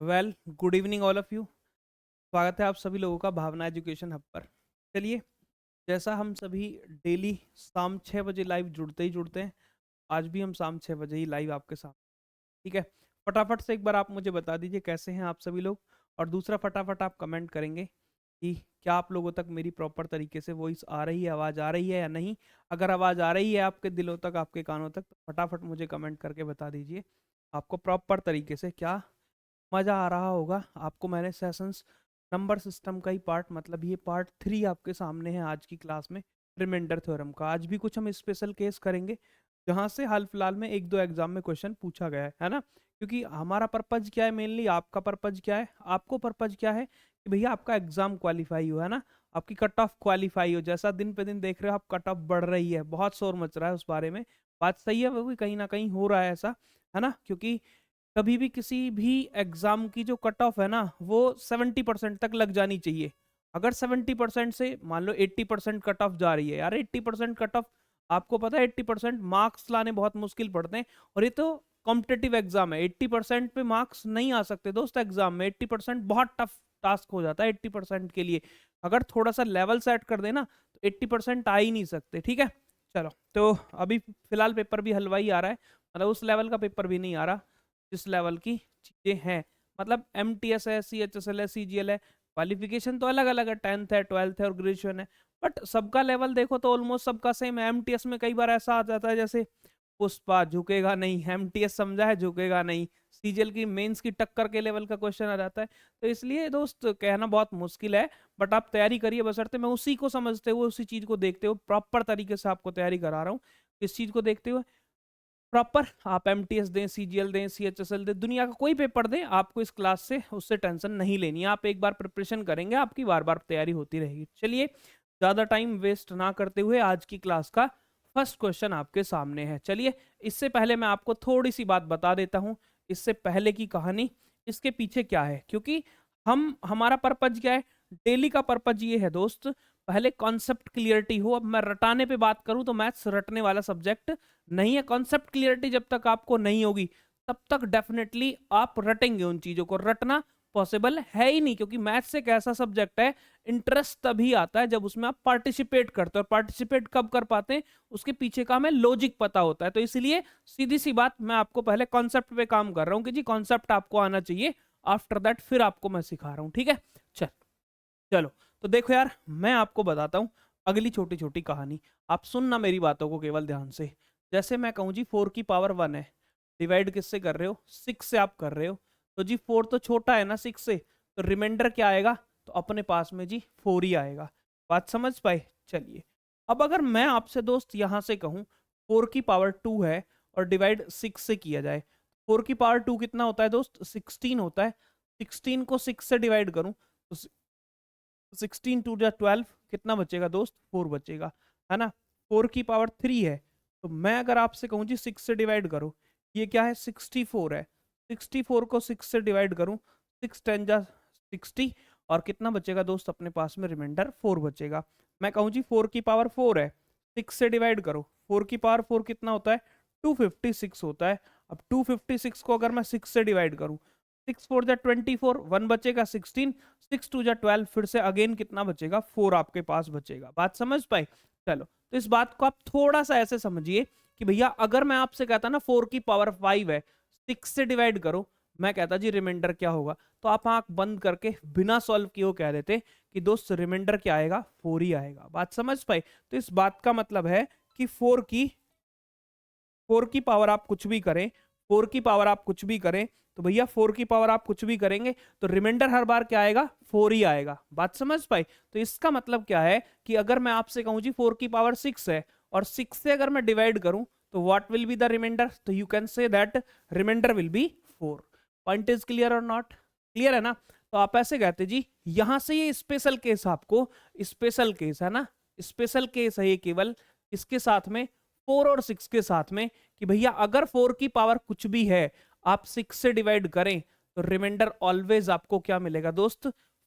Well, good evening all of you. स्वागत है आप सभी लोगों का भावना एजुकेशन हब पर। चलिए, जैसा हम सभी डेली शाम 6 बजे लाइव जुड़ते हैं, आज भी हम शाम 6 बजे ही लाइव आपके साथ। ठीक है, फटाफट से एक बार आप मुझे बता दीजिए कैसे हैं आप सभी लोग। और दूसरा, फटाफट आप कमेंट करेंगे कि क्या आप लोगों तक मेरी प्रॉपर तरीके से वॉइस आ रही है, आवाज़ आ रही है या नहीं। अगर आवाज़ आ रही है आपके दिलों तक, आपके कानों तक, तो फटाफट मुझे कमेंट करके बता दीजिए आपको प्रॉपर तरीके से क्या मज़ा आ रहा होगा। आपको मैंने सेशंस नंबर सिस्टम का ही पार्ट, मतलब ये पार्ट 3 आपके सामने है आज की क्लास में, रिमाइंडर थ्योरम का। आज भी कुछ हम स्पेशल केस करेंगे जहाँ से हाल फिलहाल में एक दो एग्जाम में क्वेश्चन पूछा गया है ना। क्योंकि हमारा पर्पज क्या है, मेनली आपका पर्पज क्या है, आपको पर्पज क्या है कि भैया आपका एग्जाम क्वालिफाई हो, है ना, आपकी कट ऑफ क्वालिफाई हो। जैसा दिन पे दिन देख रहे हो आप, कट ऑफ बढ़ रही है, बहुत शोर मच रहा है उस बारे में। बात सही है, वो भी कहीं ना कहीं हो रहा है ऐसा, है ना। क्योंकि कभी भी किसी भी एग्जाम की जो कट ऑफ है ना, वो 70% तक लग जानी चाहिए। अगर 70% से मान लो 80% कट ऑफ जा रही है, यार 80% कट ऑफ, आपको पता है 80% मार्क्स लाने बहुत मुश्किल पड़ते हैं। और ये तो कॉम्पिटेटिव एग्जाम है, 80% पे मार्क्स नहीं आ सकते दोस्त। एग्जाम में 80% बहुत टफ टास्क हो जाता है 80% के लिए। अगर थोड़ा सा लेवल सेट कर देना तो 80% आ ही नहीं सकते। ठीक है, चलो, तो अभी फिलहाल पेपर भी हलवाई आ रहा है, मतलब उस लेवल का पेपर भी नहीं आ रहा जिस लेवल की चीजें हैं। मतलब MTS है, CHSL है, CGL है, क्वालिफिकेशन तो अलग अलग है, 10th है, 12th है और ग्रेजुएशन है। बट सबका लेवल देखो तो ऑलमोस्ट सबका सेम है। MTS में कई बार ऐसा आ जाता है जैसे पुष्पा झुकेगा नहीं, MTS समझा है झुकेगा नहीं, CGL की मेंस की टक्कर के लेवल का क्वेश्चन आ जाता है। तो इसलिए दोस्त कहना बहुत मुश्किल है, बट आप तैयारी करिए। बशर्ते मैं उसी को समझते हुए, उसी चीज को देखते हुए प्रॉपर तरीके से आपको तैयारी करा रहा हूँ। इस चीज को देखते हुए प्रॉपर आप MTS दें, CGL दें, CHSL दें, दुनिया का कोई पेपर दें, आपको इस क्लास से उससे टेंशन नहीं लेनी है। आप एक बार प्रिपरेशन करेंगे, आपकी बार बार तैयारी होती रहेगी। चलिए, ज़्यादा टाइम वेस्ट ना करते हुए आज की क्लास का फर्स्ट क्वेश्चन आपके सामने है। चलिए, इससे पहले मैं आपको थोड़ी सी बात बता देता हूँ, इससे पहले की कहानी, इसके पीछे क्या है। क्योंकि हमारा पर्पज क्या है, डेली का पर्पज ये है दोस्त, पहले कॉन्सेप्ट क्लियरिटी हो। अब मैं रटाने पे बात करूं तो मैथ्स रटने वाला सब्जेक्ट नहीं है। कॉन्सेप्ट क्लियरिटी जब तक आपको नहीं होगी तब तक डेफिनेटली आप रटेंगे उन चीजों को, रटना पॉसिबल है ही नहीं। क्योंकि मैथ्स एक ऐसा सब्जेक्ट है, इंटरेस्ट तभी आता है जब उसमें आप पार्टिसिपेट करते हो। और पार्टिसिपेट कब कर पाते हैं, उसके पीछे का हमें लॉजिक पता होता है। तो इसलिए सीधी सी बात, मैं आपको पहले कॉन्सेप्ट पे काम कर रहा हूँ कि जी कॉन्सेप्ट आपको आना चाहिए, आफ्टर दैट फिर आपको मैं सिखा रहा हूँ। ठीक है, चल चलो, तो देखो यार, मैं आपको बताता हूँ अगली छोटी छोटी कहानी। आप सुनना मेरी बातों को केवल ध्यान से। जैसे मैं कहूँ जी 4 की पावर 1 है, डिवाइड किससे कर रहे हो, 6 से आप कर रहे हो। तो जी 4 तो छोटा है ना 6 से, तो रिमाइंडर क्या आएगा, तो अपने पास में जी 4 ही आएगा। बात समझ पाए। चलिए, अब अगर मैं आपसे दोस्त यहाँ से कहूँ 4 की पावर 2 है और डिवाइड 6 से किया जाए, 4 की पावर 2 कितना होता है दोस्त, 16 होता है। 16 को 6 से डिवाइड करूं तो 16 2 जा 12, कितना बचेगा दोस्त, 4 बचेगा, है ना। 4 की पावर 3 है, तो मैं अगर आपसे कहूँ जी 6 से डिवाइड करो, ये क्या है, 64 है। 64 को 6 से डिवाइड करूँ, 6 10 जा 60, और कितना बचेगा दोस्त अपने पास में, रिमाइंडर 4 बचेगा। मैं कहूँ जी 4 की पावर 4 है, 6 से डिवाइड करो, 4 की पावर 4 कितना होता है, 256 होता है। अब 256 को अगर मैं 6 से डिवाइड करूँ, 6 4 जा 24, 1 बचेगा 16, 6 2 जा 12, फिर से अगेन कितना बचेगा, 4 आपके पास बचेगा। बात समझ पाए। चलो, तो इस बात को आप थोड़ा सा ऐसे समझिए कि भैया अगर मैं आपसे कहता ना 4 की पावर 5 है, 6 से डिवाइड करो, मैं कहता जी रिमाइंडर क्या होगा, तो आप आंख बंद करके बिना सॉल्व किए वो कह देते कि दोस्त रिमाइंडर क्या आएगा, 4 ही आएगा। बात समझ पाए। तो इस बात का मतलब है कि 4 की पावर आप कुछ भी करें, 4 की पावर आप कुछ भी करें, तो भैया 4 की पावर आप कुछ भी करेंगे तो रिमाइंडर हर बार क्या आएगा, 4 ही आएगा। बात समझ पाई। तो इसका मतलब क्या है कि अगर मैं आपसे कहूं जी 4 की पावर 6 है और 6 से अगर मैं डिवाइड करूं तो what will be the remainder, तो you can say that remainder will be 4। Point is clear और नॉट क्लियर, है ना। तो आप ऐसे कहते जी, यहां से ये स्पेशल केस, आपको स्पेशल केस है ना, स्पेशल केस है ये केवल इसके साथ में, 4 और 6 के साथ में, कि भैया अगर 4 की पावर कुछ भी है, आप 6 से डिवाइड करें तो रिमाइंडर ऑलवेज आपको क्या मिलेगा दोस्त,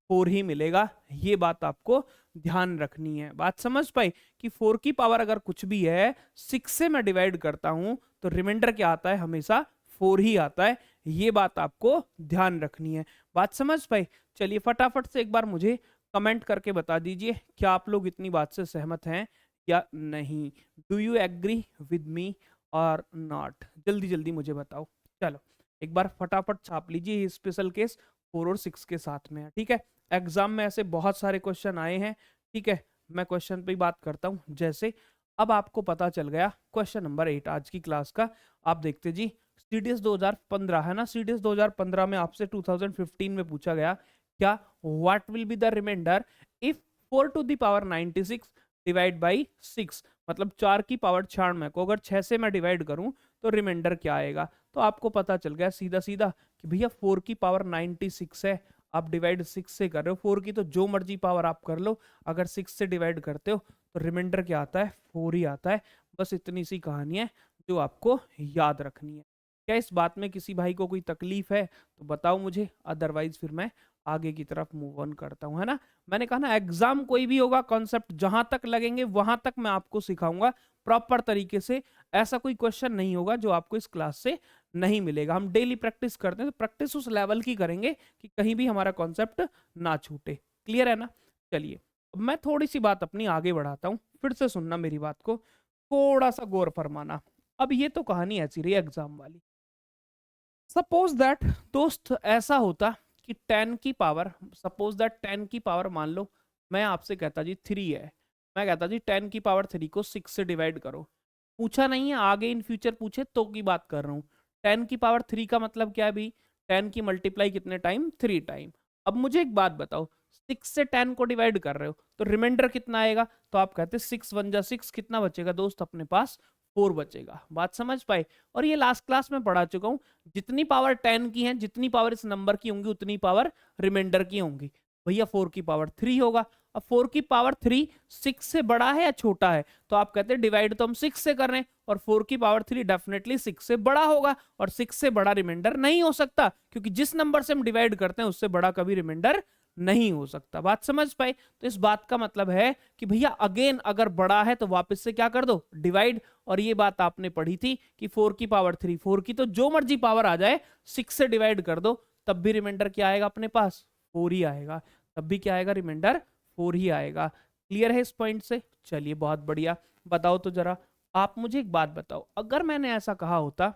4 ही मिलेगा। ये बात आपको ध्यान रखनी है। बात समझ पाई कि 4 की पावर अगर कुछ भी है, 6 से मैं डिवाइड करता हूं तो रिमाइंडर क्या आता है, हमेशा 4 ही आता है, ये बात आपको ध्यान रखनी है। बात समझ पाए? चलिए फटाफट से एक बार मुझे कमेंट करके बता दीजिए, क्या आप लोग इतनी बात से सहमत हैं या नहीं? Do you agree with me or not? जल्दी जल्दी मुझे बताओ। चलो एक बार फटाफट छाप लीजिए, ये स्पेशल केस 4 और 6 के साथ में है, ठीक है। एग्जाम में ऐसे बहुत सारे क्वेश्चन आए हैं, ठीक है। मैं क्वेश्चन पे ही बात करता हूँ। जैसे अब आपको पता चल गया क्वेश्चन नंबर 8 आज की क्लास का। आप देखते जी, सीडीएस 2015 है ना, सीडीएस 2015 में आपसे 2015 में पूछा गया क्या, what will be the remainder if 4 to the power 96 divide by 6, मतलब 4 की पावर 96 को अगर 6 से मैं डिवाइड करूं तो रिमाइंडर क्या आएगा। तो आपको पता चल गया सीधा सीधा कि भैया 4 की पावर 96 है, आप डिवाइड 6 से कर रहे हो। 4 की तो जो मर्जी पावर आप कर लो, अगर 6 से डिवाइड करते हो तो रिमाइंडर क्या आता है, 4 ही आता है। बस इतनी सी कहानी है जो आपको याद रखनी है। क्या इस बात में किसी भाई को कोई तकलीफ है तो बताओ मुझे, अदरवाइज फिर मैं आगे की तरफ मूव ऑन करता हूं, है ना। मैंने कहा ना, एग्जाम कोई भी होगा, कॉन्सेप्ट जहां तक लगेंगे वहां तक मैं आपको सिखाऊंगा प्रॉपर तरीके से। ऐसा कोई क्वेश्चन नहीं होगा जो आपको इस क्लास से नहीं मिलेगा। हम डेली प्रैक्टिस करते हैं, तो प्रैक्टिस उस लेवल की करेंगे कि कहीं भी हमारा कॉन्सेप्ट ना छूटे। क्लियर है ना? चलिए अब मैं थोड़ी सी बात अपनी आगे बढ़ाता हूँ, फिर से सुनना मेरी बात को, थोड़ा सा गौर फरमाना। अब ये तो कहानी ऐसी रही एग्जाम वाली। सपोज दैट दोस्त ऐसा होता कि 10 की पावर, सपोज दैट 10 की पावर मान लो मैं आपसे कहता जी 3 है, मैं कहता जी 10 की पावर 3 को 6 से डिवाइड करो। पूछा नहीं है, आगे इन फ्यूचर पूछे तो की बात कर रहा हूँ। 10 की पावर 3 का मतलब क्या है भाई, 10 की मल्टीप्लाई कितने टाइम, 3 टाइम। अब मुझे एक बात बताओ, 6 से 10 को डिवाइड कर रहे हो तो रिमाइंडर कितना आएगा? तो आप कहते 6 1 जा 6, कितना बचेगा दोस्त अपने पास, 4 बचेगा। बात समझ पाए? और ये लास्ट क्लास में पढ़ा चुका हूँ, जितनी पावर 10 की है, जितनी पावर इस नंबर की होंगी उतनी पावर रिमाइंडर की होंगी। भैया 4 की पावर 3 होगा। अब 4 की पावर 3 6 से बड़ा है या छोटा है? तो आप कहते हैं डिवाइड तो हम 6 से कर रहे हैं, और 4 की पावर 3 डेफिनेटली 6 से बड़ा होगा, और 6 से बड़ा रिमाइंडर नहीं हो सकता, क्योंकि जिस नंबर से हम डिवाइड करते हैं उससे बड़ा कभी रिमाइंडर नहीं हो सकता। बात समझ पाए? तो इस बात का मतलब है कि भैया अगेन अगर बड़ा है तो वापस से क्या कर दो, डिवाइड। और ये बात आपने पढ़ी थी कि 4 की पावर 3, 4 की तो जो मर्जी पावर आ जाए 6 से डिवाइड कर दो, तब भी रिमाइंडर क्या आएगा अपने पास, 4 ही आएगा। तब भी क्या आएगा, रिमाइंडर 4 ही आएगा। क्लियर है इस पॉइंट से? चलिए बहुत बढ़िया। बताओ तो जरा, आप मुझे एक बात बताओ, अगर मैंने ऐसा कहा होता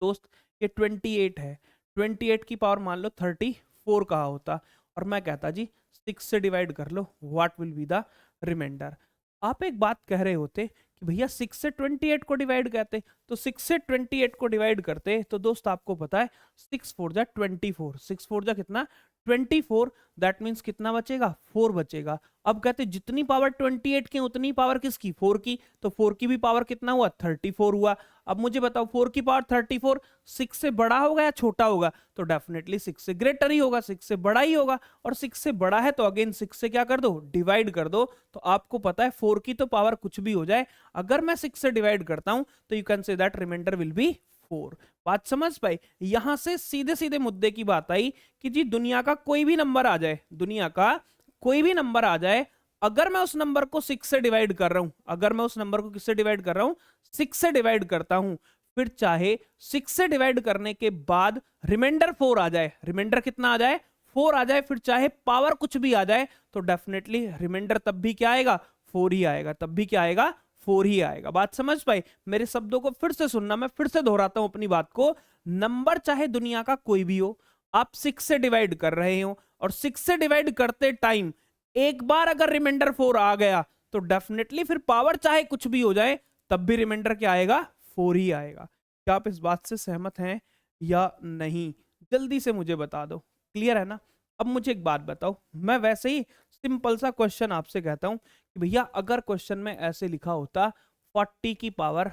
दोस्त ये 28 है, 28 की पावर मान लो 34 कहा होता, और मैं कहता जी 6 से डिवाइड कर लो, what will be the remainder? आप एक बात कह रहे होते कि भैया 6 से 28 को डिवाइड करते, तो 6 से 28 को डिवाइड करते तो दोस्त आपको पता है 6 4 जा 24, 6 4 जा कितना 24, दैट मीन्स कितना बचेगा, 4 बचेगा। अब कहते जितनी पावर 28 की उतनी पावर किसकी, 4 की, तो 4 की भी पावर कितना हुआ, 34 हुआ। अब मुझे बताओ 4 की पावर 34 6 से बड़ा होगा या छोटा होगा? तो डेफिनेटली 6 से ग्रेटर ही होगा, 6 से बड़ा ही होगा। और 6 से बड़ा है तो अगेन 6 से क्या कर दो, डिवाइड कर दो। तो आपको पता है 4 की तो पावर कुछ भी हो जाए, अगर मैं 6 से डिवाइड करता हूं तो you can say that remainder will be 4। बात समझ पाई? यहां से सीधे सीधे मुद्दे की बात आई कि जी दुनिया का कोई भी नंबर आ जाए, दुनिया का कोई भी नंबर आ जाए, अगर मैं उस नंबर को 6 से डिवाइड कर रहा हूं, अगर मैं उस नंबर को किससे डिवाइड कर रहा हूं, 6 से डिवाइड करता हूं, फिर चाहे 6 से डिवाइड करने के बाद रिमाइंडर 4 आ जाए, रिमाइंडर कितना आ जाए, 4 आ जाए, फिर चाहे पावर कुछ भी आ जाए, तो डेफिनेटली रिमाइंडर तब भी क्या आएगा, 4 ही आएगा। तब भी क्या आएगा, 4 ही आएगा। बात समझ पाई? मेरे शब्दों को फिर से सुनना, मैं फिर से दोहराता हूं अपनी बात को। नंबर चाहे दुनिया का कोई भी हो, आप 6 से डिवाइड कर रहे हो, और 6 से डिवाइड करते टाइम एक बार अगर रिमाइंडर 4 आ गया तो डेफिनेटली फिर पावर चाहे कुछ भी हो जाए तब भी रिमाइंडर क्या आएगा, 4 ही आएगा। क्या आप इस बात से सहमत हैं या नहीं? जल्दी से मुझे बता दो। क्लियर है ना? अब मुझे एक बात बताओ, मैं वैसे ही सिंपल सा क्वेश्चन आपसे कहता हूं कि भैया अगर क्वेश्चन में ऐसे लिखा होता 40 की पावर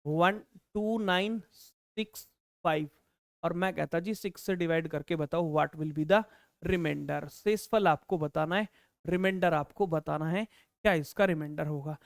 12965, और मैं कहता जी 6 से डिवाइड करके बताओ what will be the remainder. शेषफल आपको बताना है, रिमाइंडर आपको बताना है, क्या इसका रिमाइंडर होगा।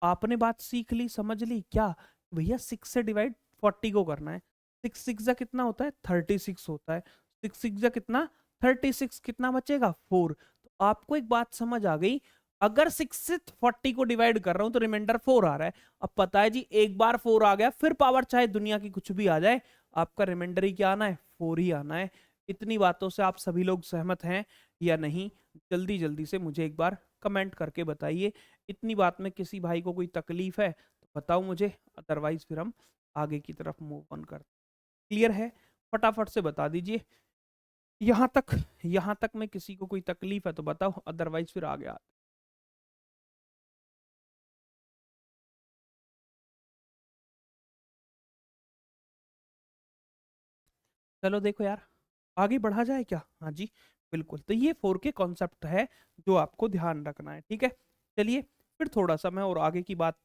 आपने बात सीख ली, समझ ली क्या? भैया 6 से डिवाइड 40 को करना है, 6 6 जा कितना होता है, 36 होता है, 6 6 जा कितना 36, कितना बचेगा 4। तो आपको एक बात समझ आ गई, अगर 6 से 40 को डिवाइड कर रहा हूं तो रिमाइंडर 4 आ रहा है। अब पता है जी, एक बार 4 आ गया, फिर पावर चाहे दुनिया की कुछ भी आ जाए, आपका रिमाइंडर ही क्या आना है, 4 ही आना है। इतनी बातों से आप सभी लोग सहमत हैं या नहीं? जल्दी जल्दी से मुझे एक बार कमेंट करके बताइए। इतनी बात में किसी भाई को कोई तकलीफ है तो बताओ मुझे, अदरवाइज फिर हम आगे की तरफ मूव ऑन करते। क्लियर है? फटाफट से बता दीजिए। यहाँ तक में किसी को कोई तकलीफ है तो बताओ, अदरवाइज फिर आगे आते। चलो देखो यार, आगे बढ़ा जाए क्या? हाँ जी, बिल्कुल। तो ये 4K कॉन्सेप्ट है जो आपको ध्यान रखना है, ठीक है। चलिए फिर थोड़ा सा मैं और आगे की बात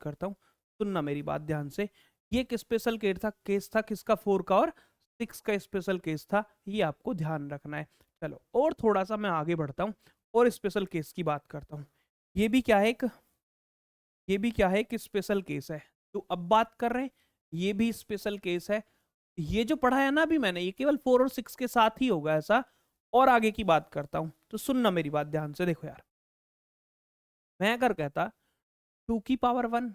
करता हूँ। सुनना मेरी बात ध्यान से। ये एक स्पेशल केस था किसका, 4 का और 6 का स्पेशल केस था, ये आपको ध्यान रखना है। चलो और थोड़ा सा मैं आगे बढ़ता हूँ और स्पेशल केस की बात करता हूँ। ये भी क्या है एक ये भी क्या है, एक स्पेशल केस है तो अब बात कर रहे हैं। ये भी स्पेशल केस है। ये जो पढ़ा है ना अभी मैंने, ये केवल 4 और 6 के साथ ही होगा ऐसा। और आगे की बात करता हूं तो सुनना मेरी बात ध्यान से। देखो यार, मैं अगर कहता 2 की पावर 1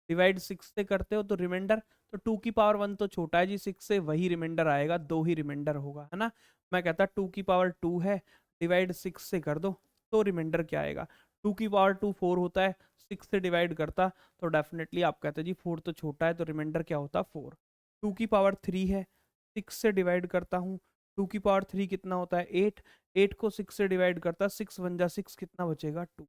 डिवाइड 6 से करते हो तो रिमाइंडर, तो 2 की पावर 1 तो छोटा है जी 6 से, वही रिमाइंडर आएगा, दो ही रिमाइंडर होगा, है ना। मैं कहता 2 की पावर 2 है, डिवाइड 6 से कर दो, तो रिमाइंडर क्या आएगा? 2 की पावर 2 4 होता है, 6 से डिवाइड करता तो डेफिनेटली आप कहते जी 4 तो छोटा है, तो रिमाइंडर क्या होता? 4। 2 की पावर 3 है, 6 से डिवाइड करता हूँ, 2 की पावर 3 कितना होता है? 8। 8 को 6 से डिवाइड करता, 6 1 जा 6, कितना बचेगा? 2।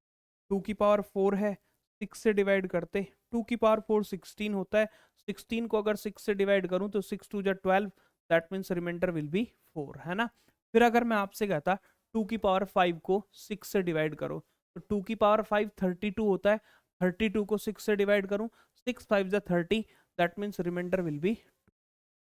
2 की पावर 4 है, 6 से डिवाइड करते, 2 की पावर 4 16 होता है, 16 को अगर 6 से डिवाइड करूं तो 6 2 जा 12, that means remainder will be 4, है ना। फिर अगर मैं आपसे कहता 2 की पावर 5 को 6 से डिवाइड करो, तो 2 की पावर 5 32 होता है, 32 को 6 से डिवाइड करूं, 6 5 जा 30, that means remainder will be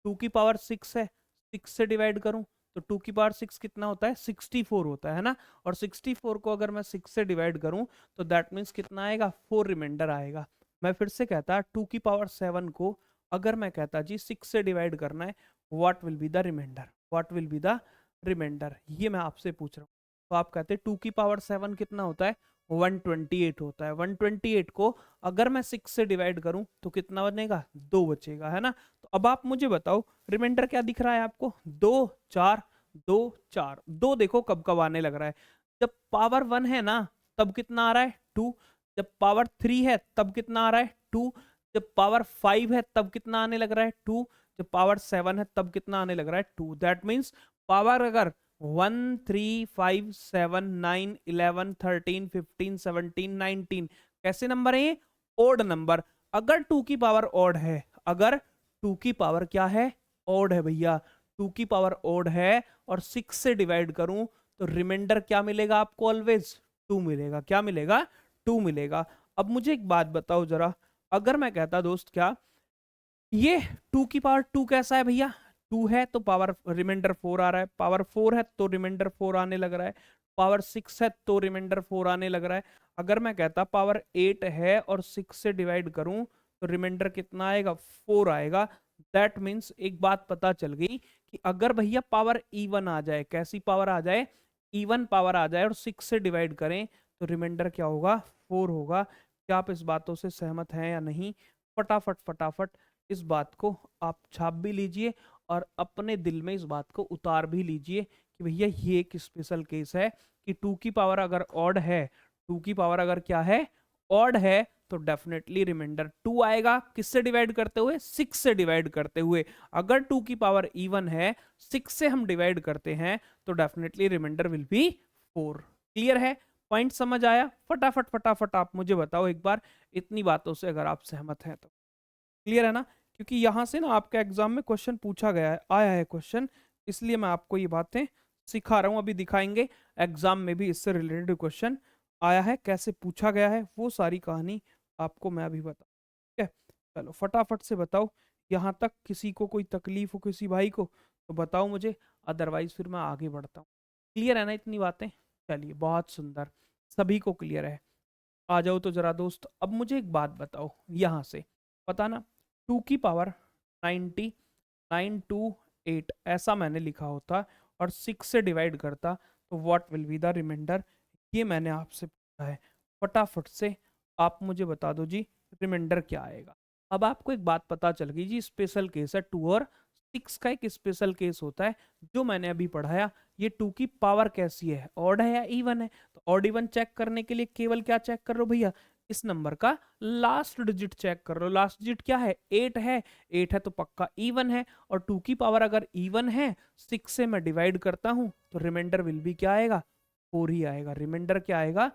2 की पावर 6 है, 6 से डिवाइड करूं तो 2 की पावर 6 कितना होता है? 64 होता है ना। और 64 को अगर मैं 6 से डिवाइड करूं तो दैट मीन्स कितना आएगा? 4 रिमाइंडर आएगा। मैं फिर से कहता 2 की पावर 7 को अगर मैं कहता जी 6 से डिवाइड करना है, what will be the remainder? What will be the remainder, ये मैं आपसे पूछ रहा हूँ। तो आप कहते 2 की पावर 7 कितना होता है? 128 होता है। 128 को अगर मैं 6 से डिवाइड करूं तो कितना बनेगा? 2 बचेगा, है ना। तो अब आप मुझे बताओ, रिमाइंडर क्या दिख रहा है आपको? 2 4 2 4। 2 देखो कब कब आने लग रहा है, जब पावर 1 है ना तब कितना आ रहा है? 2। जब पावर 3 है तब कितना आ रहा है? 2। जब पावर 5 है तब कितना आने लग रहा है? 2। जब पावर 7 है तब कितना आने लग रहा है? 2। दैट मीन्स पावर अगर 1 3 5 7 9 11 13 15 17 19, कैसे नंबर है ये? Odd number. अगर 2 की पावर ओड है, अगर 2 की पावर क्या है? ओड है भैया। 2 की पावर ओड है और 6 से डिवाइड करूं तो रिमाइंडर क्या मिलेगा आपको? ऑलवेज 2 मिलेगा। क्या मिलेगा? 2 मिलेगा। अब मुझे एक बात बताओ जरा, अगर मैं कहता दोस्त क्या ये 2 की पावर 2 कैसा है भैया? 2 है तो पावर रिमाइंडर 4 आ रहा है, पावर 4 है तो रिमाइंडर 4 आने लग रहा है, पावर 6 है तो रिमाइंडर 4 आने लग रहा है। अगर मैं कहता पावर 8 है और 6 से डिवाइड करूं तो रिमाइंडर कितना आएगा? 4 आएगा। दैट मीन्स एक बात पता चल गई कि अगर भैया पावर इवन आ जाए, कैसी पावर आ जाए? इवन पावर आ जाए और 6 से डिवाइड करें तो रिमाइंडर क्या होगा? 4 होगा। क्या आप इस बातों से सहमत हैं या नहीं? फटाफट फटाफट इस बात को आप छाप भी लीजिए और अपने दिल में इस बात को उतार भी लीजिए कि भैया ये एक स्पेशल केस है कि 2 की पावर अगर ऑड है, 2 की पावर अगर क्या है? ऑड है, तो डेफिनेटली रिमाइंडर 2 आएगा। किससे डिवाइड करते हुए? 6 से डिवाइड करते हुए। अगर 2 की पावर इवन है, 6 से हम डिवाइड करते हैं तो definitely remainder will be 4। Clear है? पॉइंट समझ आया? फटाफट फटाफट आप मुझे बताओ एक बार, इतनी बातों से अगर आप सहमत हैं तो। क्लियर है ना? क्योंकि यहां से ना आपका एग्जाम में क्वेश्चन पूछा गया है, आया है क्वेश्चन, इसलिए मैं आपको ये बातें सिखा रहा हूं। अभी दिखाएंगे एग्जाम में भी इससे रिलेटेड क्वेश्चन आया है, कैसे पूछा गया है वो सारी कहानी आपको मैं अभी बता। ठीक है, चलो फटाफट से बताओ। यहाँ तक किसी को कोई तकलीफ हो किसी भाई को तो बताओ मुझे, अदरवाइज फिर मैं आगे बढ़ता हूँ। क्लियर है ना इतनी बातें? चलिए बहुत सुंदर, सभी को क्लियर है। आ जाओ तो जरा दोस्त, अब मुझे एक बात बताओ यहाँ से, पता ना 2 की पावर 90 9 2 8 ऐसा मैंने लिखा होता और 6 से डिवाइड करता तो what will be the remainder, ये मैंने आपसे पूछा। पूछा है, फटाफट से आप मुझे बता दो जी, रिमाइंडर क्या आएगा। अब आपको एक बात पता चल गई जी, स्पेशल केस है 2 और 6 का एक स्पेशल केस होता है जो मैंने अभी पढ़ाया। ये 2 की पावर कैसी है, ऑड है या इवन है? तो ऑड इवन चेक करने के लिए केवल क्या चेक कर लो भैया, इस नंबर का लास्ट डिजिट चेक कर लो। लास्ट डिजिट क्या है, 8 है। 8 है तो पक्का इवन है, और 2 की पावर अगर इवन है, 6 से मैं डिवाइड करता हूं तो रिमाइंडर विल भी क्या आएगा, 4 ही आएगा। रिमाइंडर क्या आएगा,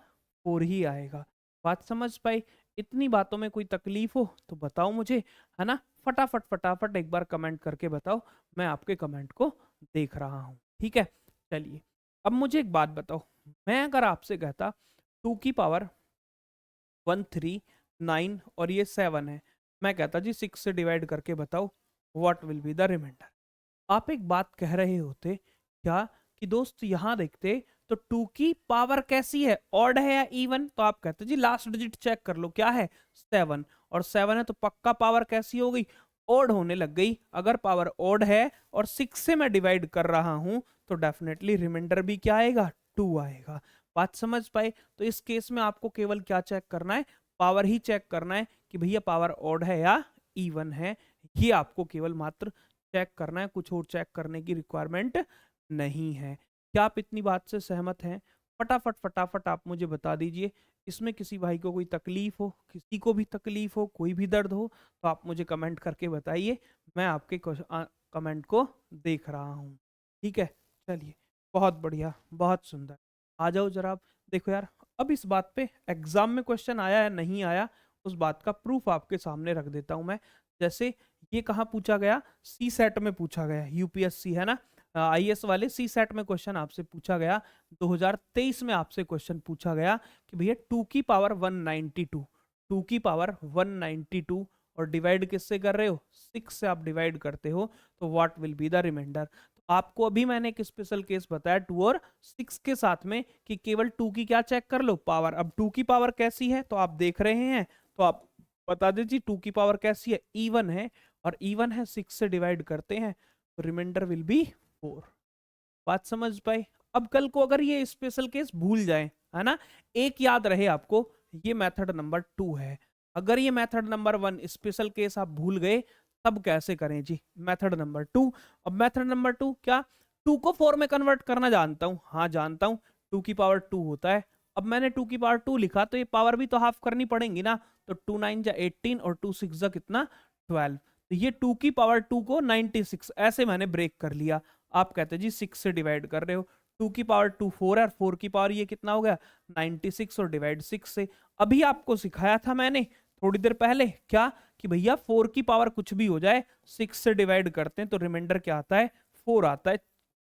4 ही आएगा। बात समझ पाई? इतनी बातों में कोई तकलीफ हो तो बताओ मुझे, है ना। फटाफट फटाफट एक बार कमेंट करके बताओ, मैं आपके कमेंट को देख रहा हूं, ठीक है। चलिए, अब मुझे एक बात बताओ, मैं अगर आपसे कहता 2 की पावर 1 3 9 और ये 7 है, मैं कहता जी 6 से डिवाइड करके बताओ what will be the remainder. आप एक बात कह रहे होते क्या कि दोस्त यहां देखते तो 2 की पावर कैसी है, ऑड है या इवन? तो आप कहते जी लास्ट डिजिट चेक कर लो, क्या है, 7, और 7 है तो पक्का पावर कैसी हो गई, ऑड होने लग गई। अगर पावर ऑड है और 6 से मैं डिवाइड कर रहा हूं तो डेफिनेटली रिमाइंडर भी क्या आएगा, 2 आएगा। बात समझ पाए? तो इस केस में आपको केवल क्या चेक करना है, पावर ही चेक करना है कि भैया पावर ऑड है या इवन है। ये आपको केवल मात्र चेक करना है, कुछ और चेक करने की रिक्वायरमेंट नहीं है। क्या आप इतनी बात से सहमत हैं? फटाफट फटाफट आप मुझे बता दीजिए। इसमें किसी भाई को कोई तकलीफ हो, किसी को भी तकलीफ हो, कोई भी दर्द हो तो आप मुझे कमेंट करके बताइए, मैं आपके कमेंट को देख रहा हूँ, ठीक है। चलिए, बहुत बढ़िया, बहुत सुंदर। आ जाओ जरा आप। देखो यार, अब इस बात पे एग्जाम में क्वेश्चन आया या नहीं आया, उस बात का प्रूफ आपके सामने रख देता हूं मैं। जैसे ये कहाँ पूछा गया, सी सेट में पूछा गया, यूपीएससी है ना, आईएएस वाले सी सेट में क्वेश्चन आपसे पूछा गया। 2023 में आपसे क्वेश्चन पूछा गया कि भैया 2 की पावर 192, 2 की पावर 192 और डिवाइड किससे कर रहे हो, 6 से आप डिवाइड करते हो, तो what will be the remainder. आपको अभी मैंने एक स्पेशल केस बताया 2 और 6 के साथ में कि केवल 2 की क्या चेक कर लो, पावर। अब 2 की पावर कैसी है तो आप देख रहे हैं, तो आप बता दीजिए 2 की पावर कैसी है, इवन है, और इवन है 6 से डिवाइड करते हैं तो रिमाइंडर विल बी 4। बात समझ पाए? अब कल को अगर ये स्पेशल केस भूल जाए, है ना, एक याद रहे आपको, ये मेथड नंबर 2 है। अगर ये मेथड नंबर 1 स्पेशल केस आप भूल गए तब कैसे करें जी, मेथड नंबर 2। अब मेथड नंबर 2 क्या, 2 को 4 में कन्वर्ट करना जानता हूं, हाँ जानता हूं, 2 की पावर 2 होता है। अब मैंने 2 की पावर 2 लिखा तो ये पावर भी तो हाफ करनी पड़ेंगी ना, तो 2 9 जा 18 और 2 6 जा कितना, 12। तो ये 2 की पावर 2 को 96 ऐसे मैंने ब्रेक कर लिया। आप कहते जी 6 से डिवाइड कर रहे हो, 2 की पावर 2 4 है, और 4 की पावर ये कितना हो गया, 96, और डिवाइड 6 से। अभी आपको सिखाया था मैंने थोड़ी देर पहले क्या, कि भैया 4 की पावर कुछ भी हो जाए, 6 से डिवाइड करते हैं तो रिमाइंडर क्या आता है, 4 आता है।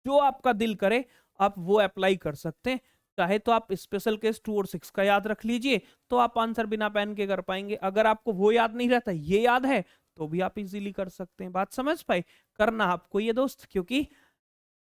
जो आपका दिल करे आप वो अप्लाई कर सकते हैं। चाहे तो आप स्पेशल केस 2 और 6 का याद रख लीजिए, तो आप आंसर बिना पेन के कर पाएंगे। अगर आपको वो याद नहीं रहता, ये याद है, तो भी आप इजीली कर सकते हैं। बात समझ पाए? करना आपको ये दोस्त, क्योंकि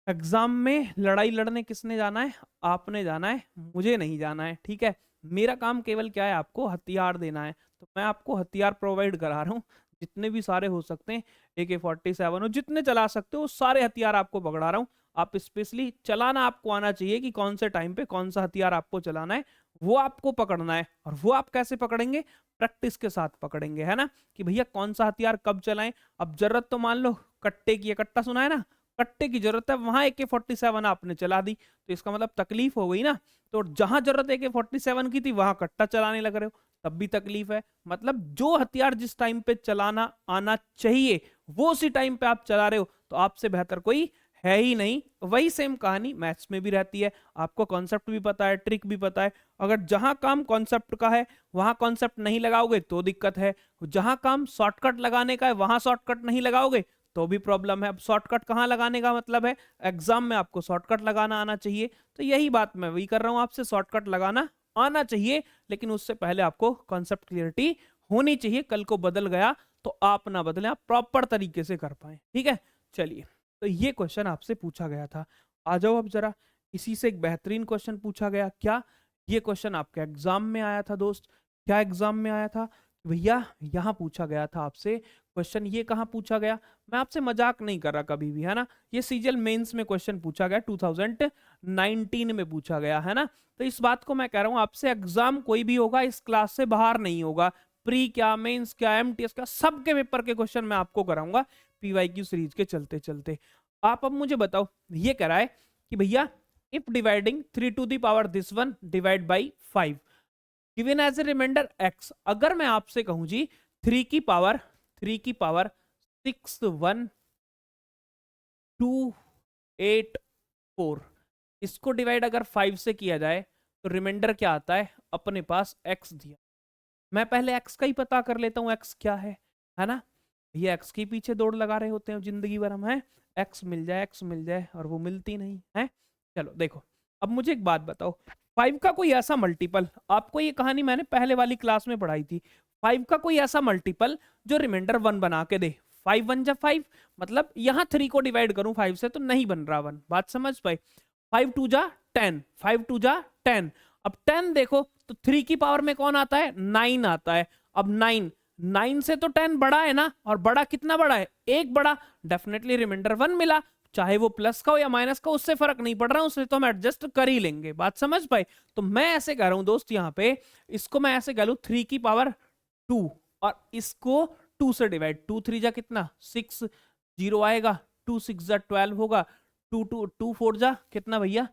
एग्जाम में लड़ाई लड़ने किसने जाना है, आपने जाना है, मुझे नहीं जाना है, ठीक है। मेरा काम केवल क्या है, आपको हथियार देना है, तो मैं आपको हथियार प्रोवाइड करा रहा हूँ, जितने भी सारे हो सकते हैं, AK-47 हो, जितने चला सकते हो सारे हथियार आपको पकड़ा रहा हूँ। आप स्पेशली चलाना आपको आना चाहिए कि कौन से टाइम पे कौन सा हथियार आपको चलाना है, वो आपको पकड़ना है। और वो आप कैसे पकड़ेंगे, प्रैक्टिस के साथ पकड़ेंगे, है ना, कि भैया कौन सा हथियार कब चलाएं। अब जरूरत तो मान लो कट्टे की, कट्टा सुना है ना, कट्टे की जरूरत है, वहां AK-47 आपने चला दी, तो इसका मतलब तकलीफ हो गई ना। तो जहां जरूरत AK-47 की थी वहां कट्टा चलाने लग रहे हो, तब भी तकलीफ है। मतलब जो हथियार जिस टाइम पे चलाना आना चाहिए वो उसी टाइम पे आप चला रहे हो, तो आपसे बेहतर कोई है ही नहीं। वही सेम कहानी मैथ्स में भी रहती है, आपको कॉन्सेप्ट भी पता है, ट्रिक भी पता है। अगर जहां काम कॉन्सेप्ट का है वहां कॉन्सेप्ट नहीं लगाओगे तो दिक्कत है, जहां काम शॉर्टकट लगाने का है वहां शॉर्टकट नहीं लगाओगे तो भी प्रॉब्लम है। अब शॉर्टकट कहाँ लगाने का मतलब है, एग्जाम में आपको शॉर्टकट लगाना आना चाहिए। तो यही बात मैं वही कर रहा हूँ आपसे, शॉर्टकट लगाना आना चाहिए, लेकिन उससे पहले आपको कॉन्सेप्ट क्लियरिटी होनी चाहिए। कल को बदल गया तो आप ना बदलें, आप प्रॉपर तरीके से कर पाए, ठीक है। चलिए, तो ये क्वेश्चन आपसे पूछा गया था। आ जाओ अब जरा, इसी से एक बेहतरीन क्वेश्चन पूछा गया। क्या ये क्वेश्चन आपके एग्जाम में आया था दोस्त? क्या एग्जाम में आया था? भैया यहाँ पूछा गया था आपसे क्वेश्चन ये कहाँ पूछा गया, मैं आपसे मजाक नहीं कर रहा कभी भी, है ना, ये सीजीएल मेंस में क्वेश्चन पूछा गया, 2019 में पूछा गया, है ना। तो इस बात को मैं कह रहा हूँ आपसे, एग्जाम कोई भी होगा इस क्लास से बाहर नहीं होगा, प्री क्या, मेंस क्या, एमटीएस क्या, सबके पेपर के क्वेश्चन मैं आपको कराऊंगा पीवाईक्यू सीरीज के चलते चलते। आप अब मुझे बताओ, ये कह रहा है कि भैया if dividing 3 to the power this one divide by 5 given as a remainder x, अगर मैं आपसे कहूं जी 3 की पावर 6 1 2 8 4, इसको डिवाइड अगर 5 से किया जाए तो रिमाइंडर क्या आता है, अपने पास x दिया, मैं पहले x का ही पता कर लेता हूं, x क्या है ना। ये x के पीछे दौड़ लगा रहे होते हैं जिंदगी भर हम, है x मिल जाए और वो मिलती नहीं है। चलो देखो, अब मुझे एक बात बताओ, 5 का कोई ऐसा मल्टीपल, आपको ये कहानी मैंने पहले वाली क्लास में पढ़ाई थी, 5 का कोई ऐसा मल्टीपल जो रिमाइंडर 1 बना के दे, 5 1 जा 5, मतलब यहां 3 को डिवाइड करूं 5 से तो नहीं बन रहा 1, बात समझ पाए, 5 2 जा 10, 5 2 जा 10, अब 10 देखो तो 3 की पावर में कौन आता है, 9 आता है, अब 9 से तो 10 बड़ा है ना, और बड़ा कितना बड़ा है, एक बड़ा, डेफिनेटली रिमाइंडर 1 मिला, चाहे वो प्लस का हो या माइनस का, उससे फर्क नहीं पड़ रहा, उससे तो हम एडजस्ट कर ही लेंगे, बात समझ पाए। तो मैं ऐसे कह रहा हूं दोस्त, यहाँ पे इसको मैं ऐसे कह लू 3 की पावर 2 और इसको 2 से डिवाइड, 2 3 जा कितना 6, 0 आएगा, 2 6 जा 12 होगा, 2 4 जा कितना भैया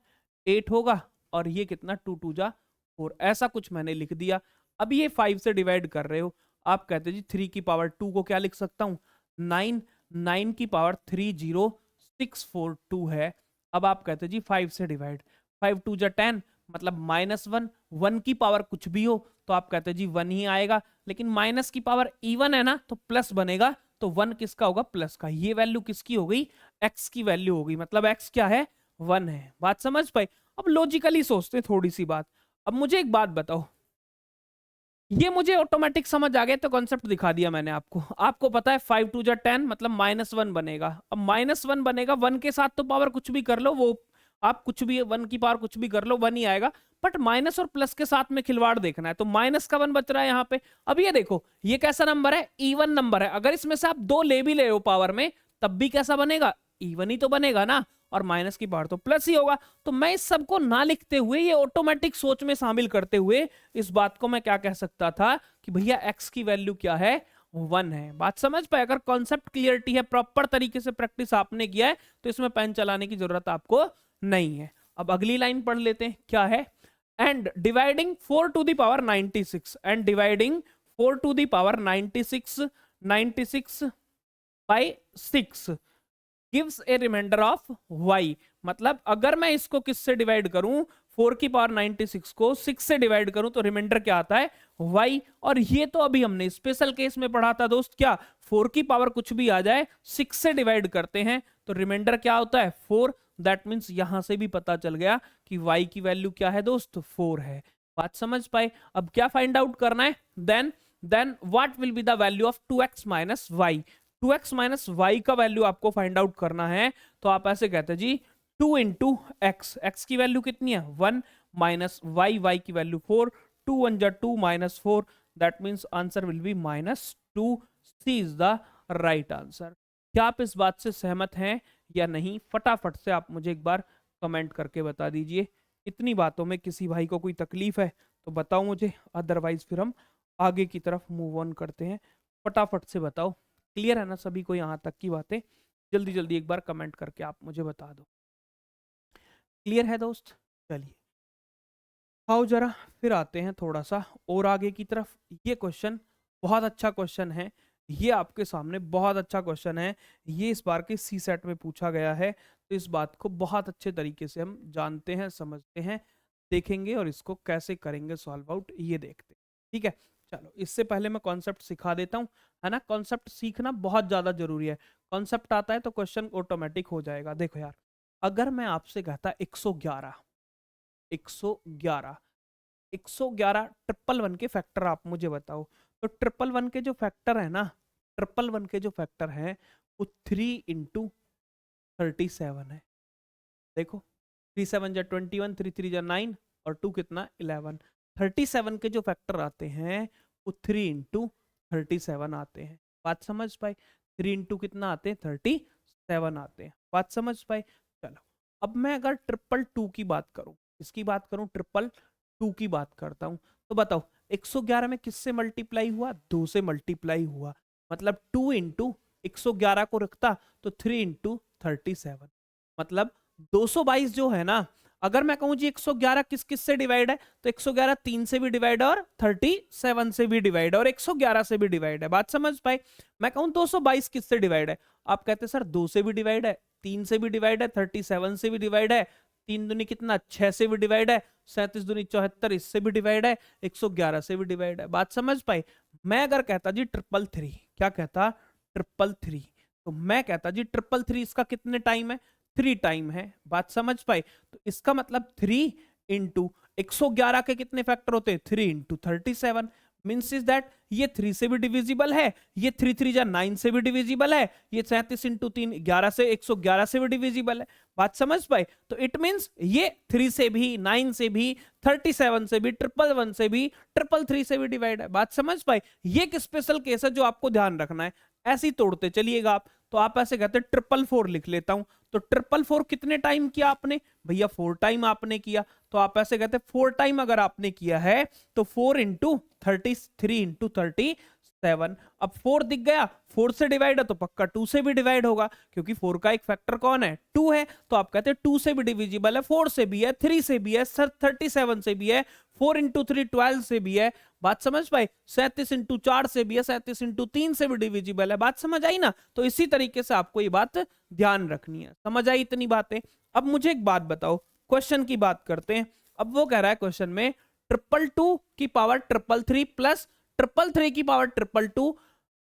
8 होगा, और ये कितना 2 2 जा 4, ऐसा कुछ मैंने लिख दिया। अब ये 5 से डिवाइड कर रहे हो, आप कहते जी 3 की पावर 2 को क्या लिख सकता हूं 9, 9 की पावर 3 0 6 4 2 है। अब आप कहते जी 5 से डिवाइड, 5 2 जा 10, मतलब -1, 1 की पावर कुछ भी हो तो आप कहते जी 1 ही आएगा, लेकिन माइनस की पावर इवन है ना तो प्लस बनेगा, तो 1 किसका होगा, प्लस का, ये वैल्यू किसकी हो गई, x की वैल्यू होगी, मतलब x क्या है 1 है, बात समझ पाए। अब लॉजिकली सोचते थोड़ी सी बात, अब मुझे एक बात बताओ, ये मुझे ऑटोमेटिक समझ आ गया तो कॉन्सेप्ट दिखा दिया मैंने आपको, आपको पता है 5 2 जा 10 मतलब -1 बनेगा, अब -1 बनेगा, 1 के साथ तो पावर कुछ भी कर लो, वो आप कुछ भी 1 की पावर कुछ भी कर लो 1 ही आएगा, बट माइनस और प्लस के साथ में खिलवाड़ देखना है, तो माइनस का 1 बच रहा है यहाँ पे। अब ये देखो ये कैसा नंबर है, इवन नंबर है, अगर इसमें से आप 2 ले भी ले हो पावर में तब भी कैसा बनेगा, इवन ही तो बनेगा ना, और माइनस की पावर तो प्लस ही होगा। तो मैं इस सबको ना लिखते हुए ये ऑटोमेटिक सोच में शामिल करते हुए इस बात को मैं क्या कह सकता था कि भैया x की वैल्यू क्या है 1 है, बात समझ पाए। अगर कॉन्सेप्ट क्लियरिटी है, प्रॉपर तरीके से प्रैक्टिस आपने किया है तो इसमें पेन चलाने की जरूरत आपको नहीं है। अब अगली लाइन पढ़ लेते हैं, क्या है, and dividing 4 to the power 96, and dividing 4 to the power 96 by 6 gives a remainder of y, मतलब अगर मैं इसको किससे डिवाइड करूं 4 की पावर 96 को 6 से डिवाइड करूं तो रिमाइंडर क्या आता है y, और ये तो अभी हमने स्पेशल केस में पढ़ा था दोस्त, क्या 4 की पावर कुछ भी आ जाए 6 से डिवाइड करते हैं तो रिमाइंडर क्या होता है 4, दैट मीन्स यहां से भी पता चल गया कि y की वैल्यू क्या है दोस्त 4 है, बात समझ पाए। अब क्या फाइंड आउट करना है, then what will be the value of 2x minus y, 2x minus y का वैल्यू आपको फाइंड आउट करना है, तो आप ऐसे कहते हैं जी 2 इंटू एक्स, एक्स की वैल्यू कितनी है 1 माइनस वाई, वाई की वैल्यू 4, 2 1 जा 2 माइनस 4, that means answer will be -2, C is the right answer. क्या आप इस बात से सहमत हैं या नहीं, फटाफट से आप मुझे एक बार कमेंट करके बता दीजिए। इतनी बातों में किसी भाई को कोई तकलीफ है तो बताओ मुझे, अदरवाइज फिर हम आगे की तरफ मूव ऑन करते हैं। फटाफट से बताओ, क्लियर है ना सभी को यहाँ तक की बातें, जल्दी जल्दी एक बार कमेंट करके आप मुझे बता दो, क्लियर है दोस्त। चलिए आओ जरा फिर आते हैं थोड़ा सा और आगे की तरफ। ये क्वेश्चन बहुत अच्छा क्वेश्चन है, ये आपके सामने बहुत अच्छा क्वेश्चन है, ये इस बार के सी सेट में पूछा गया है, तो इस बात को बहुत अच्छे तरीके से हम जानते हैं, समझते हैं, देखेंगे और इसको कैसे करेंगे सॉल्व आउट ये देखते हैं, ठीक है। चलो इससे पहले मैं कॉन्सेप्ट सिखा देता हूँ, है ना, कॉन्सेप्ट सीखना बहुत ज्यादा जरूरी है, कॉन्सेप्ट आता है तो क्वेश्चन ऑटोमेटिक हो जाएगा। देखो यार, अगर मैं आपसे कहता 111 111 111 ट्रिपल वन के फैक्टर आप मुझे बताओ, तो ट्रिपल वन के जो फैक्टर है ना, ट्रिपल वन के जो फैक्टर है वो 3 इंटू 37 है। देखो 3 7 जा 21, 3 3 जा 9 और 2 कितना 11, 37 के जो फैक्टर आते हैं वो 3 इंटू 37 आते हैं। बात समझ पाए? 3 इंटू कितना आते हैं? 37 आते हैं। बात समझ पाए? चलो, अब मैं अगर 222 की बात करूं, इसकी बात करूं, 222 की बात करता हूं, तो बताओ 111 में किससे मल्टीप्लाई हुआ? 2 से मल्टीप्लाई हुआ, मतलब 2 इंटू 111 को रखता तो 3 इंटू 37, मतलब 222 जो है ना, अगर मैं कहूं जी 111 किस किस से डिवाइड है, तो 111 3 से भी डिवाइड है और 37 से भी डिवाइड है और 111 से भी डिवाइड है। बात समझ पाए? मैं कहूं 222 किस से डिवाइड है, आप कहते सर 2 से भी डिवाइड है, 3 से भी डिवाइड है, 37 से भी डिवाइड है, 3 दूनी कितना 6 से भी डिवाइड है, 37 दूनी 74 इससे भी डिवाइड है, 111 से भी डिवाइड है। बात समझ पाए? मैं अगर कहता जी 333, क्या कहता? 333, तो मैं कहता जी 333 इसका कितने टाइम है? 3 टाइम है। बात समझ पाए? तो इसका मतलब 3 इंटू 111 के कितने फैक्टर होते हैं? 3 इंटू 37, मीन्स इज दैट ये 3 से भी डिविजिबल है, ये 3 3 जा 9 से भी डिविजिबल है, ये 37 इंटू 3 11 से 111 से भी डिविजिबल है। बात समझ पाए? तो इट मीन्स ये 3 से भी, 9 से भी, 37 से भी, 111 से भी, 333 से भी डिवाइड है। बात समझ पाए? ये एक स्पेशल केस है जो आपको ध्यान रखना है, ऐसे ही तोड़ते चलिएगा आप। तो आप ऐसे कहते हैं 444 लिख लेता हूं, तो 444 कितने टाइम किया आपने? भैया 4 टाइम आपने किया, तो आप ऐसे कहते हैं 4 टाइम अगर आपने किया है तो 4 इंटू 33 इंटू 37। अब 4 दिख गया, 4 से डिवाइड है तो पक्का 2 से भी डिवाइड होगा, क्योंकि 4 का एक फैक्टर कौन है? 2 है। तो आप कहते हैं 2 से भी डिविजिबल है, 4 से भी है, 3 से भी है, 37 से भी है, 4 इंटू 3 12 से भी है। बात समझ पाए? 37 इंटू 4 से भी है, 37 इंटू 3 से भी डिविजिबल है। बात समझ आई ना? तो इसी तरीके से आपको ये बात ध्यान रखनी है। समझ आई इतनी बातें? अब मुझे एक बात बताओ, क्वेश्चन की बात करते हैं। अब वो कह रहा है क्वेश्चन में 222 की पावर 333 प्लस 333 की पावर 222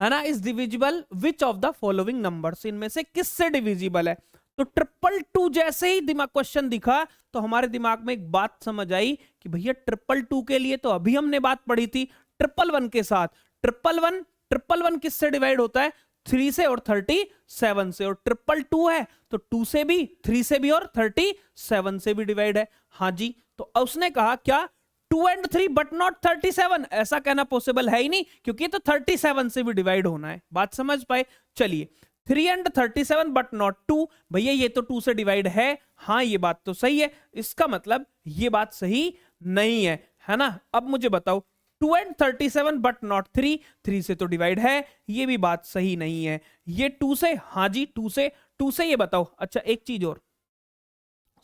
है ना, is divisible which of the following numbers, इनमें से किससे डिविजिबल है? तो 222 जैसे ही दिमाग क्वेश्चन दिखा तो हमारे दिमाग में एक बात समझ आई कि भैया 222 के लिए तो अभी हमने बात पढ़ी थी 111 के साथ। 111 किससे डिवाइड होता है? 3 से और 37 से, और 222 है तो 2 से भी, 3 से भी और 37 से भी डिवाइड है। हाँ जी, तो उसने कहा क्या 2 and 3 बट नॉट 37? ऐसा कहना पॉसिबल है ही नहीं, क्योंकि तो 37 से भी डिवाइड होना है। बात समझ पाए? चलिए, 3 and 37 बट नॉट 2, भैया ये तो 2 से डिवाइड है। हाँ, ये बात तो सही है, इसका मतलब ये बात सही नहीं है ना? अब मुझे बताओ 2 and 37 बट नॉट 3, 3 से तो डिवाइड है, ये भी बात सही नहीं है। ये 2 से, हाँ जी 2 से, 2 से ये बताओ। अच्छा एक चीज और,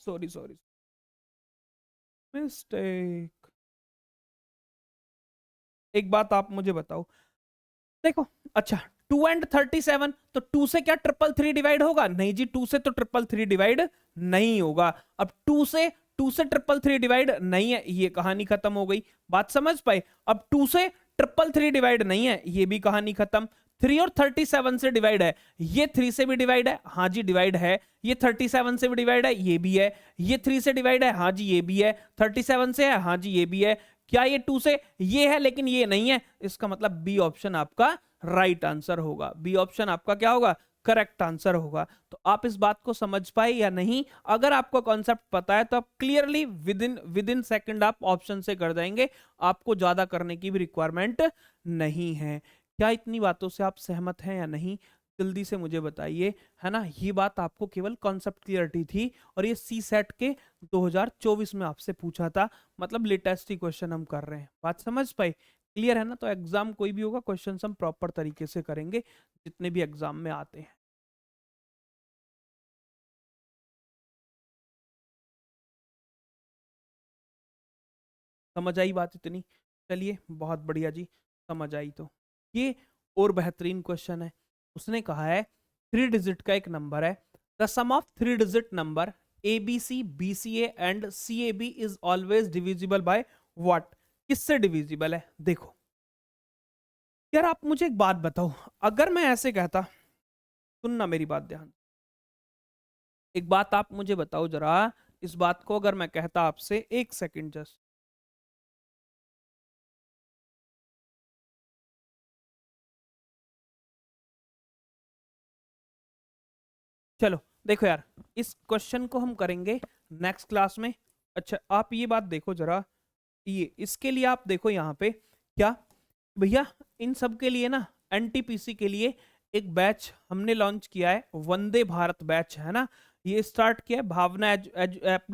सॉरी सॉरी, मिस्टेक, एक बात आप मुझे बताओ, देखो, अच्छा 2 and 37, तो 2 से क्या 333 डिवाइड होगा? नहीं जी, 2 से तो 333 डिवाइड नहीं होगा। अब 2 से 333 डिवाइड नहीं है, ये कहानी खत्म हो गई। बात समझ पाए? अब 2 से 333 डिवाइड नहीं है, ये भी कहानी खत्म। 3 और 37 से डिवाइड है, ये 3 से भी डिवाइड है, हाँ जी डिवाइड है। ये 37 से भी डिवाइड है, ये भी है। ये 3 से डिवाइड है, हाँ जी ये भी है। 37 से है, हाँ जी ये भी है। क्या ये 2 से? ये है लेकिन ये नहीं है, इसका मतलब बी ऑप्शन आपका राइट आंसर होगा। बी ऑप्शन आपका क्या होगा? करेक्ट आंसर होगा। तो आप इस बात को समझ पाए या नहीं? अगर आपको कॉन्सेप्ट पता है तो आप क्लियरली विद इन सेकंड आप ऑप्शन से कर जाएंगे, आपको ज्यादा करने की भी रिक्वायरमेंट नहीं है। क्या इतनी बातों से आप सहमत हैं या नहीं? जल्दी से मुझे बताइए, है ना? ये बात आपको केवल कॉन्सेप्ट क्लियरिटी थी, और ये सी सेट के 2024 में आपसे पूछा था, मतलब लेटेस्ट ही क्वेश्चन हम कर रहे हैं। बात समझ पाए? क्लियर है ना? तो एग्जाम कोई भी होगा, क्वेश्चन हम प्रॉपर तरीके से करेंगे जितने भी एग्जाम में आते हैं। समझ आई बात इतनी? चलिए बहुत बढ़िया जी, समझ आई तो ये और बेहतरीन क्वेश्चन है। उसने कहा है 3 डिजिट का एक नंबर है, the sum of 3 digit number A B C B C A and C A B is always divisible by what? किससे डिविजिबल है? देखो यार, आप मुझे एक बात बताओ, अगर मैं ऐसे कहता, सुनना मेरी बात ध्यान, एक बात आप मुझे बताओ जरा, इस बात को अगर मैं कहता आपसे, एक सेकंड जस्ट, चलो देखो यार, इस क्वेश्चन को हम करेंगे नेक्स्ट क्लास में। अच्छा आप ये बात देखो जरा, ये इसके लिए आप देखो यहाँ पे क्या, भैया इन सब के लिए ना एनटीपीसी के लिए एक बैच हमने लॉन्च किया है, वंदे भारत बैच, है ना। ये स्टार्ट किया है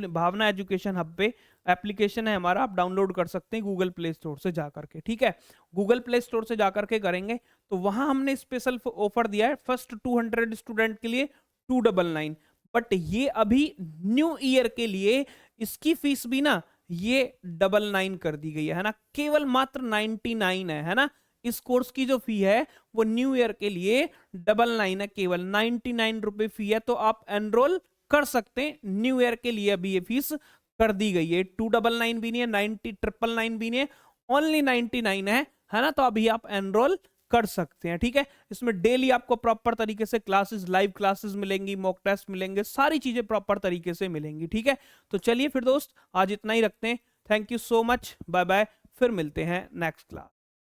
भावना एजुकेशन हब पे। एप्लीकेशन है हमारा, आप डाउनलोड कर सकते हैं गूगल प्ले स्टोर से जाकर के, ठीक है। गूगल प्ले स्टोर से जाकर के करेंगे तो वहां हमने स्पेशल ऑफर दिया है फर्स्ट 200 स्टूडेंट के लिए 299। बट ये अभी न्यू ईयर के लिए इसकी फीस भी ना ये 99 कर दी गई है ना, केवल मात्र 99 है ना। इस कोर्स की जो फी है वो न्यू ईयर के लिए 99 है, केवल 99 रुपए फी है। तो आप एनरोल कर सकते हैं न्यू ईयर के लिए, अभी ये फीस कर दी गई है। 299 भी नहीं है, 999 भी नहीं है, ओनली 99 है ना। तो अभी आप एनरोल कर सकते हैं, ठीक है। इसमें डेली आपको प्रॉपर तरीके से क्लासेस, लाइव क्लासेस मिलेंगी, मॉक टेस्ट मिलेंगे, सारी चीजें प्रॉपर तरीके से मिलेंगी, ठीक है। तो चलिए फिर दोस्त आज इतना ही रखते हैं। Thank you so much, bye bye, फिर मिलते हैं नेक्स्ट क्लास।